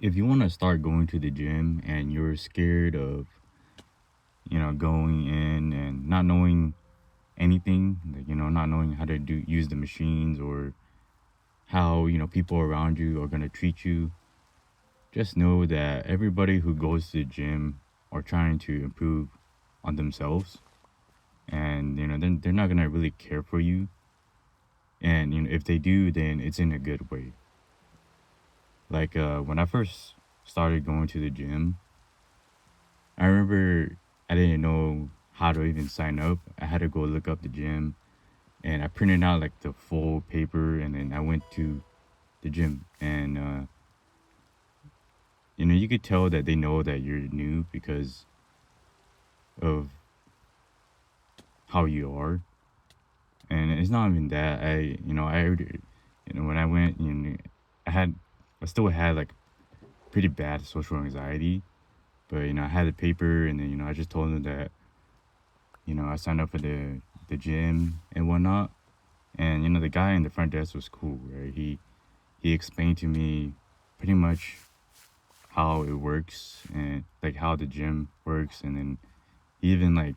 If you want to start going to the gym and you're scared of, going in and not knowing anything, like, not knowing how to use the machines or how, people around you are going to treat you, just know that everybody who goes to the gym are trying to improve on themselves. And, they're not going to really care for you. And, if they do, then it's in a good way. Like, when I first started going to the gym, I remember I didn't know how to even sign up. I had to go look up the gym and I printed out like the full paper and then I went to the gym and you could tell that they know that you're new because of how you are. And it's not even that. I already, when I went, I still had like pretty bad social anxiety, but I had the paper and then I just told them that I signed up for the gym and whatnot. And the guy in the front desk was cool, right? He explained to me pretty much how it works and like how the gym works, and then he even like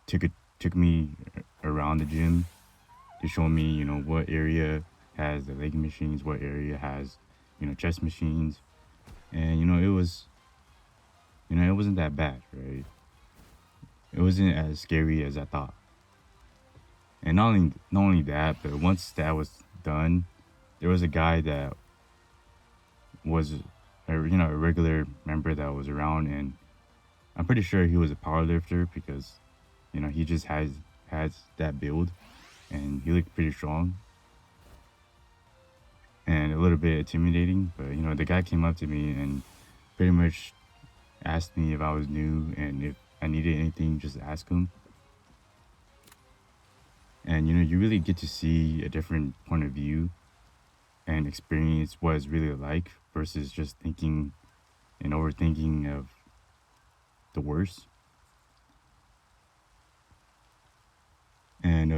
took it took me around the gym to show me what area has the leg machines, what area has chest machines, and it wasn't that bad, right? It wasn't as scary as I thought. And not only that, but once that was done, there was a guy that was a regular member that was around, and I'm pretty sure he was a power lifter because he just has that build and he looked pretty strong and a little bit intimidating. But the guy came up to me and pretty much asked me if I was new and if I needed anything, just ask him. And you really get to see a different point of view and experience what it's really like versus just thinking and overthinking of the worst. And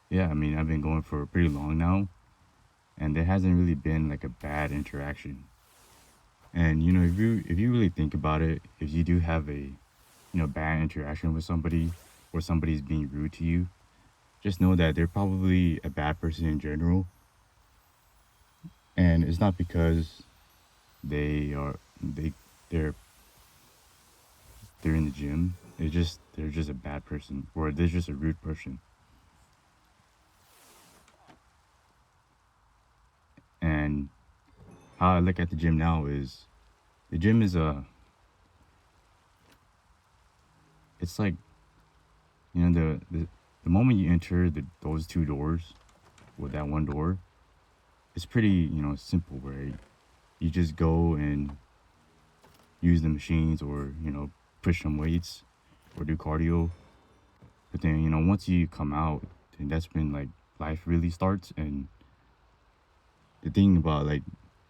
yeah, I mean, I've been going for pretty long now, and there hasn't really been like a bad interaction. And if you really think about it, if you do have a bad interaction with somebody or somebody's being rude to you, just know that they're probably a bad person in general, and it's not because they are they they're they're in the gym. They're just a bad person or they're just a rude person. And how I look at the gym now is the gym is a it's like the moment you enter those two doors with that one door, it's pretty simple, right? You just go and use the machines or push some weights or do cardio. But then once you come out, then that's when like life really starts. And the thing about like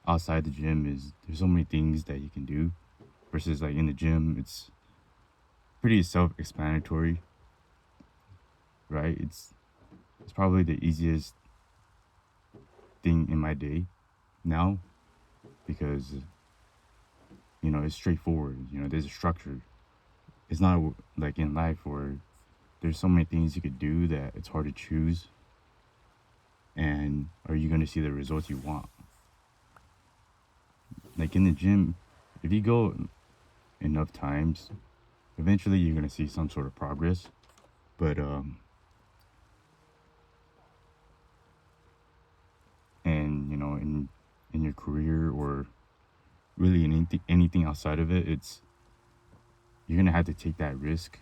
outside the gym is there's so many things that you can do versus like in the gym it's pretty self-explanatory, right? It's probably the easiest thing in my day now because it's straightforward. There's a structure. It's not like in life where there's so many things you could do that it's hard to choose. And are you going to see the results you want? Like in the gym, if you go enough times, eventually you're going to see some sort of progress. But and in your career or really in anything outside of it, it's you're gonna have to take that risk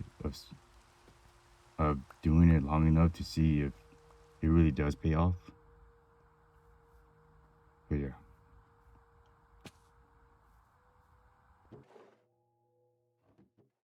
of doing it long enough to see if it really does pay off. But yeah.